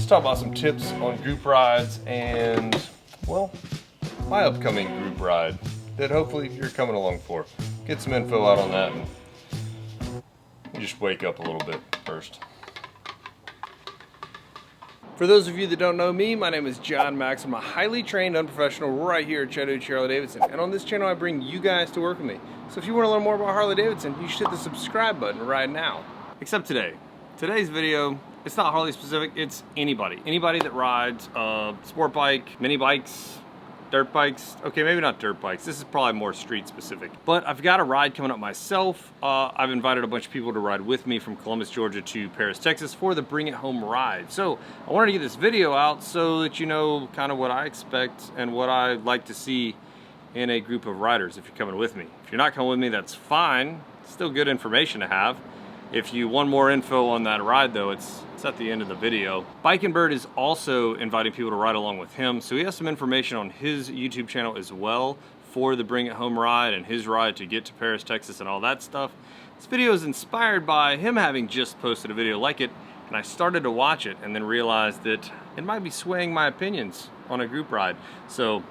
talk about some tips on group rides and, well, my upcoming group ride that hopefully you're coming along for. Get some info out on that and just wake up a little bit first. For those of you that don't know me, my name is John Maxwell. I'm a highly trained unprofessional right here at Chattanooga Harley-Davidson. And on this channel, I bring you guys to work with me. So if you want to learn more about Harley-Davidson, you should hit the subscribe button right now. Except today. Today's video, it's not Harley specific, it's anybody. Anybody that rides a sport bike, mini bikes, dirt bikes. Okay, maybe not dirt bikes. This is probably more street specific. But I've got a ride coming up myself. I've invited a bunch of people to ride with me from Columbus, Georgia to Paris, Texas for the Bring It Home ride. So I wanted to get this video out so that you know kind of what I expect and what I like to see in a group of riders if you're coming with me. If you're not coming with me, that's fine. It's still good information to have. If you want more info on that ride though, it's at the end of the video. Bikin' Bird is also inviting people to ride along with him, so he has some information on his YouTube channel as well for the Bring It Home ride and his ride to get to Paris, Texas and all that stuff. This video is inspired by him having just posted a video like it, and I started to watch it and then realized that it might be swaying my opinions on a group ride. So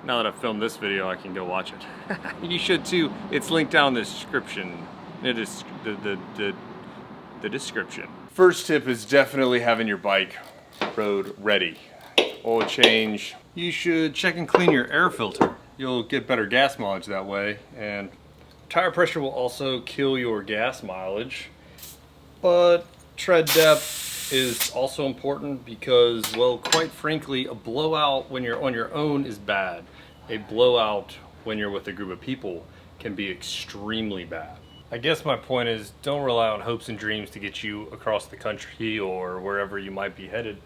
now that I've filmed this video, I can go watch it. You should too. It's linked down in the description. It is the description. First tip is definitely having your bike road ready. Oil change. You should check and clean your air filter. You'll get better gas mileage that way, and tire pressure will also kill your gas mileage. But tread depth is also important because, well, quite frankly, a blowout when you're on your own is bad. A blowout when you're with a group of people can be extremely bad. I guess my point is, don't rely on hopes and dreams to get you across the country or wherever you might be headed.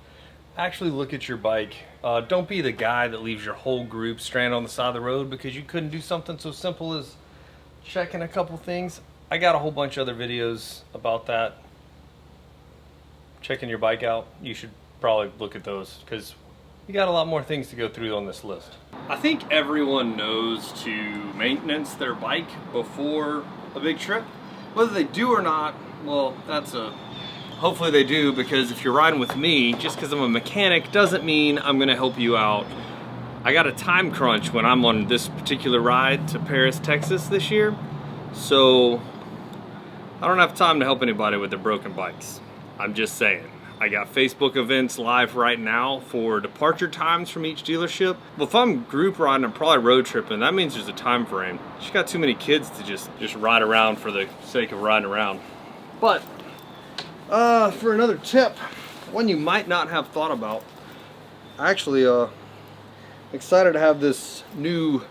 Actually look at your bike. Don't be the guy that leaves your whole group stranded on the side of the road because you couldn't do something so simple as checking a couple things. I got a whole bunch of other videos about that. Checking your bike out, you should probably look at those because you got a lot more things to go through on this list. I think everyone knows to maintenance their bike before a big trip. Whether they do or not, well, hopefully they do, because if you're riding with me, just because I'm a mechanic doesn't mean I'm gonna help you out. I got a time crunch when I'm on this particular ride to Paris, Texas this year, so I don't have time to help anybody with their broken bikes. I'm just saying. I got Facebook events live right now for departure times from each dealership. Well, if I'm group riding, I'm probably road tripping. That means there's a time frame. Just got too many kids to just ride around for the sake of riding around. But for another tip, one you might not have thought about, actually excited to have this new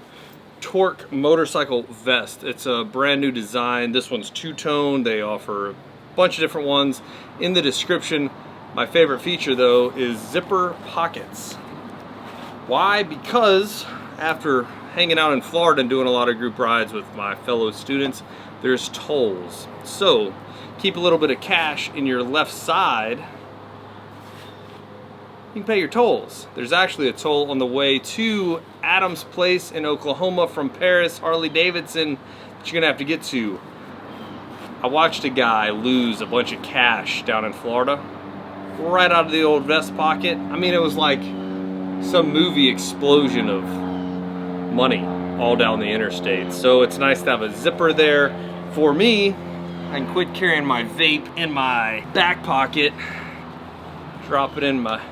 Torque motorcycle vest. It's a brand new design. This one's two-tone. They offer a bunch of different ones. In the description, my favorite feature though is zipper pockets. Why? Because after hanging out in Florida and doing a lot of group rides with my fellow students, there's tolls. So keep a little bit of cash in your left side. You can pay your tolls. There's actually a toll on the way to Adams Place in Oklahoma from Paris, Harley-Davidson, that you're gonna have to get to. I watched a guy lose a bunch of cash down in Florida right out of the old vest pocket. I mean, it was like some movie explosion of money all down the interstate. So it's nice to have a zipper there. For me, I can quit carrying my vape in my back pocket, drop it in my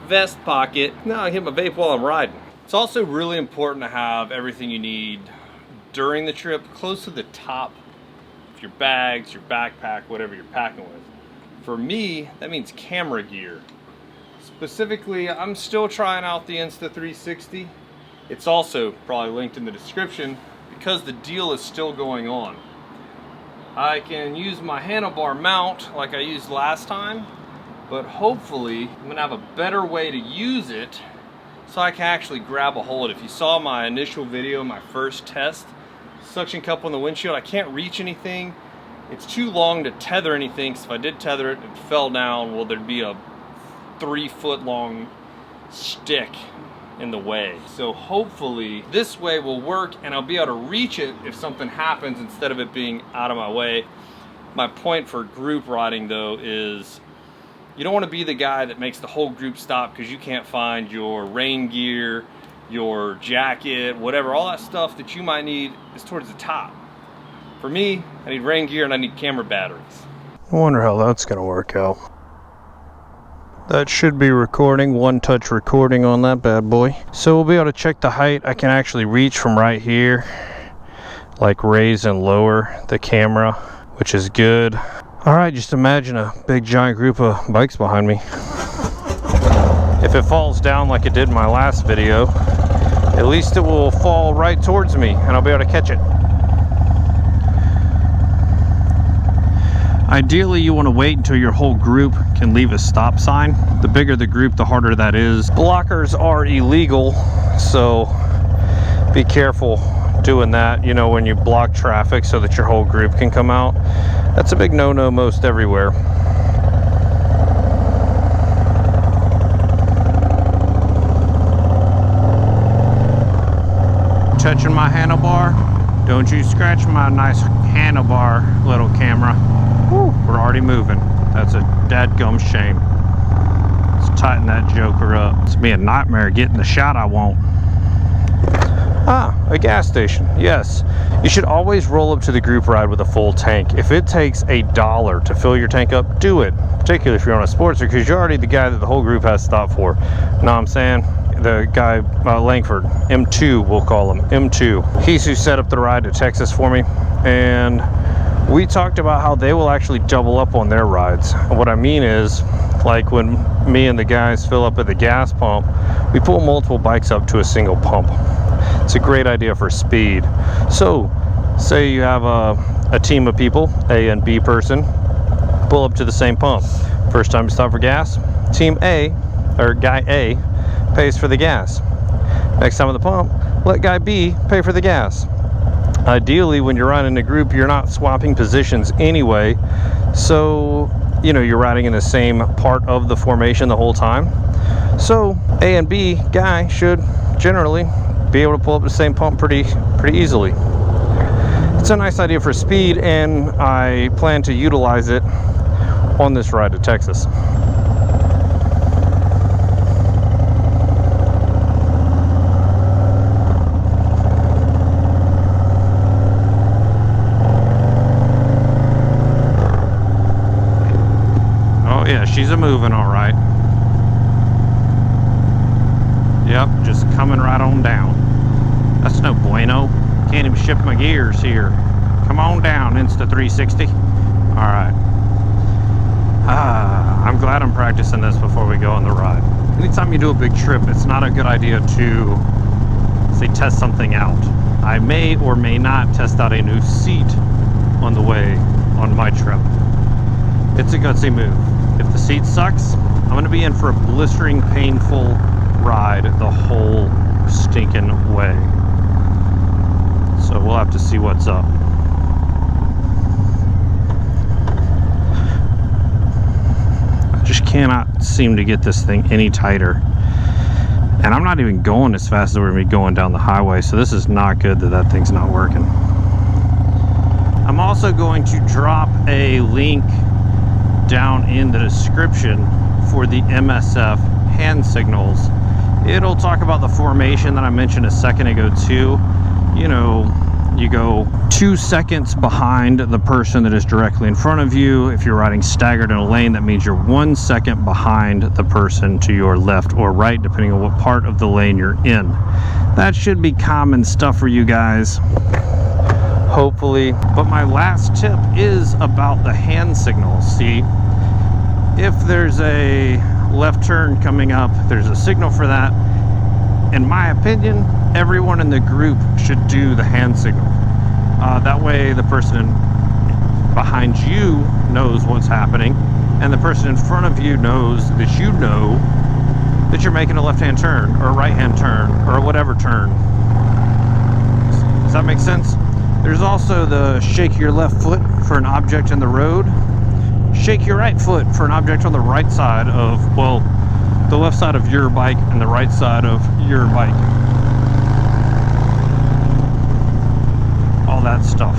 vest pocket. Now I hit my vape while I'm riding. It's also really important to have everything you need during the trip close to the top of your bags, your backpack, whatever you're packing with. For me, that means camera gear. Specifically, I'm still trying out the Insta360. It's also probably linked in the description because the deal is still going on. I can use my handlebar mount like I used last time, but hopefully I'm gonna have a better way to use it so I can actually grab a hold. If you saw my initial video, my first test, suction cup on the windshield, I can't reach anything. It's too long to tether anything, so if I did tether it and it fell down, well, there'd be a 3-foot long stick in the way. So hopefully this way will work and I'll be able to reach it if something happens instead of it being out of my way. My point for group riding though is You don't want to be the guy that makes the whole group stop because you can't find your rain gear, your jacket, whatever. All that stuff that you might need is towards the top. For me, I need rain gear and I need camera batteries. I wonder how that's going to work out. That should be recording, one-touch recording on that bad boy. So we'll be able to check the height. I can actually reach from right here, like raise and lower the camera, which is good. All right, just imagine a big giant group of bikes behind me. If it falls down like it did in my last video, at least it will fall right towards me and I'll be able to catch it. Ideally, you want to wait until your whole group can leave a stop sign. The bigger the group, the harder that is. Blockers are illegal, so be careful doing that, you know, when you block traffic so that your whole group can come out. That's a big no-no most everywhere. Touching my handlebar. Don't you scratch my nice handlebar, little camera. Woo, we're already moving. That's a dadgum shame. Let's tighten that joker up. It's be a nightmare getting the shot I want. Ah, a gas station. Yes. You should always roll up to the group ride with a full tank. If it takes $1 to fill your tank up, do it. Particularly if you're on a Sportster, because you're already the guy that the whole group has to stop for. Know what I'm saying? The guy, Langford, M2, we'll call him, M2. He's who set up the ride to Texas for me. And we talked about how they will actually double up on their rides. And what I mean is, like when me and the guys fill up at the gas pump, we pull multiple bikes up to a single pump. It's a great idea for speed. So, say you have a team of people, A and B person, pull up to the same pump. First time you stop for gas, team A, or guy A, pays for the gas. Next time at the pump, let guy B pay for the gas. Ideally, when you're riding in a group, you're not swapping positions anyway, so you know you're riding in the same part of the formation the whole time. So A and B guy should generally be able to pull up the same pump pretty easily. It's a nice idea for speed, and I plan to utilize it on this ride to Texas. Yeah, she's a moving all right. Yep, just coming right on down. That's no bueno. Can't even shift my gears here. Come on down, Insta360. All right. I'm glad I'm practicing this before we go on the ride. Anytime you do a big trip, it's not a good idea to, say, test something out. I may or may not test out a new seat on the way on my trip. It's a gutsy move. If the seat sucks, I'm going to be in for a blistering, painful ride the whole stinking way. So we'll have to see what's up. I just cannot seem to get this thing any tighter. And I'm not even going as fast as we're going to be going down the highway, so this is not good that that thing's not working. I'm also going to drop a link down in the description for the MSF hand signals. It'll talk about the formation that I mentioned a second ago too. You know, you go 2 seconds behind the person that is directly in front of you. If you're riding staggered in a lane, that means you're 1 second behind the person to your left or right, depending on what part of the lane you're in. That should be common stuff for you guys, hopefully. But my last tip is about the hand signals. See, if there's a left turn coming up, there's a signal for that. In my opinion, everyone in the group should do the hand signal. That way the person behind you knows what's happening, and the person in front of you knows that you know that you're making a left-hand turn or a right-hand turn or whatever turn. Does that make sense? There's also the shake your left foot for an object in the road. Shake your right foot for an object on the right side of, well, the left side of your bike and the right side of your bike. All that stuff.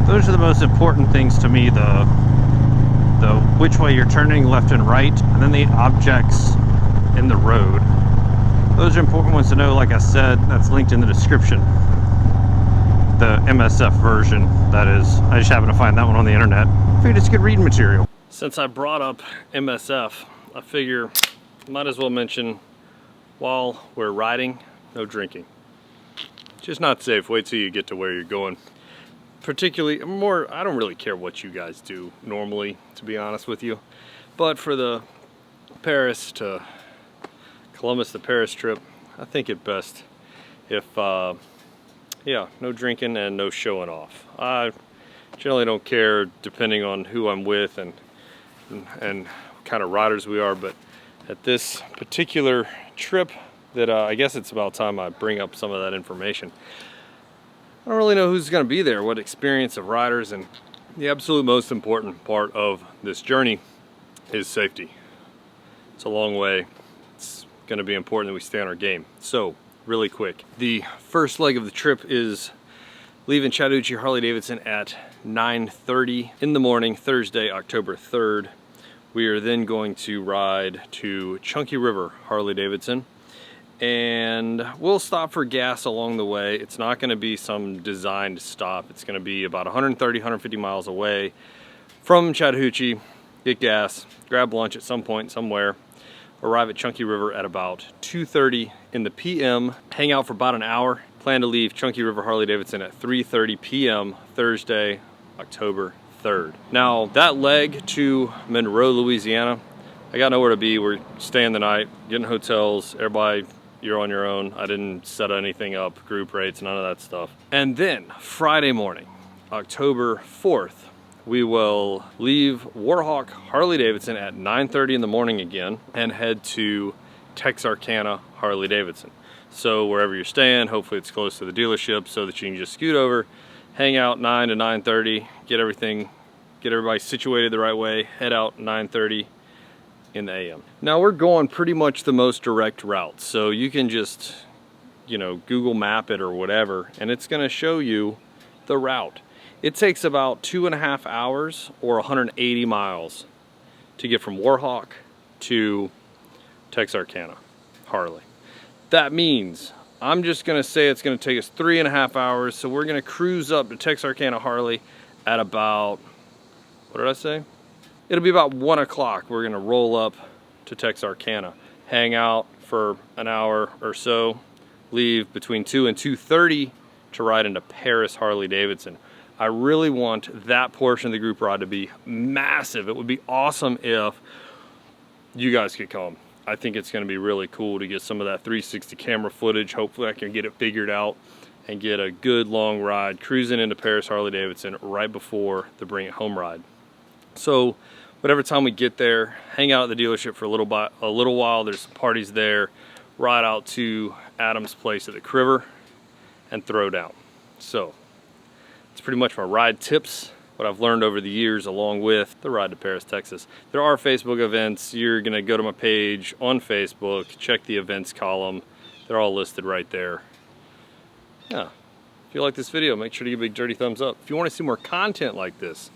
Those are the most important things to me. The which way you're turning, left and right, and then the objects in the road. Those are important ones to know. Like I said, that's linked in the description. The MSF version, that is. I just happened to find that one on the internet. I figured it's good reading material. Since I brought up MSF, I figure might as well mention, while we're riding, no drinking. Just not safe. Wait till you get to where you're going. Particularly, I don't really care what you guys do normally, to be honest with you. But for the Paris to Columbus to Paris trip, I think it best if, yeah, no drinking and no showing off. I generally don't care depending on who I'm with and what kind of riders we are, but at this particular trip that I guess it's about time I bring up some of that information. I don't really know who's going to be there, what experience of riders, and the absolute most important part of this journey is safety. It's a long way. It's going to be important that we stay on our game. So, really quick, the first leg of the trip is leaving Chattahoochee Harley-Davidson at 9:30 in the morning, Thursday, October 3rd. We are then going to ride to Chunky River Harley-Davidson, and we'll stop for gas along the way. It's not going to be some designed stop. It's going to be about 130, 150 miles away from Chattahoochee. Get gas, grab lunch at some point somewhere, arrive at Chunky River at about 2:30 in the PM, hang out for about an hour. Plan to leave Chunky River Harley-Davidson at 3:30 PM Thursday, October 3rd. Now, that leg to Monroe, Louisiana, I got nowhere to be. We're staying the night, getting hotels. Everybody, you're on your own. I didn't set anything up, group rates, none of that stuff. And then Friday morning, October 4th, we will leave Warhawk Harley-Davidson at 9:30 in the morning again and head to Texarkana Harley-Davidson. So wherever you're staying, hopefully it's close to the dealership so that you can just scoot over, hang out 9 to 9:30, get everybody situated the right way, head out 9:30 in the AM. Now we're going pretty much the most direct route, so you can just, you know, Google map it or whatever, and it's gonna show you the route. It takes about 2.5 hours or 180 miles to get from Warhawk to Texarkana Harley. That means I'm just gonna say it's gonna take us 3.5 hours, so we're gonna cruise up to Texarkana Harley at about, what did I say? It'll be about 1 o'clock. We're gonna roll up to Texarkana, hang out for an hour or so, leave between 2 and 2:30 to ride into Paris Harley-Davidson. I really want that portion of the group ride to be massive. It would be awesome if you guys could come. I think it's gonna be really cool to get some of that 360 camera footage. Hopefully I can get it figured out and get a good long ride cruising into Paris Harley-Davidson right before the Bring It Home ride. So whatever time we get there, hang out at the dealership for a little while. There's some parties there. Ride out to Adam's place at the Criver and throw down. So it's pretty much my ride tips, what I've learned over the years along with the ride to Paris, Texas. There are Facebook events. You're gonna go to my page on Facebook, check the events column. They're all listed right there. Yeah, if you like this video, make sure to give a big dirty thumbs up. If you wanna see more content like this,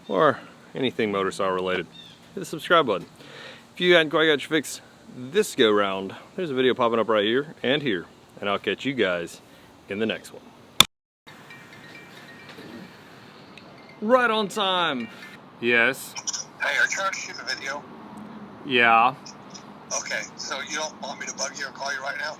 or anything motorcycle related, hit the subscribe button. If you hadn't quite got your fix this go round, there's a video popping up right here, and I'll catch you guys in the next one. Right on time. Yes. Hey, are you trying to shoot a video? Yeah. Okay, so you don't want me to bug you or call you right now?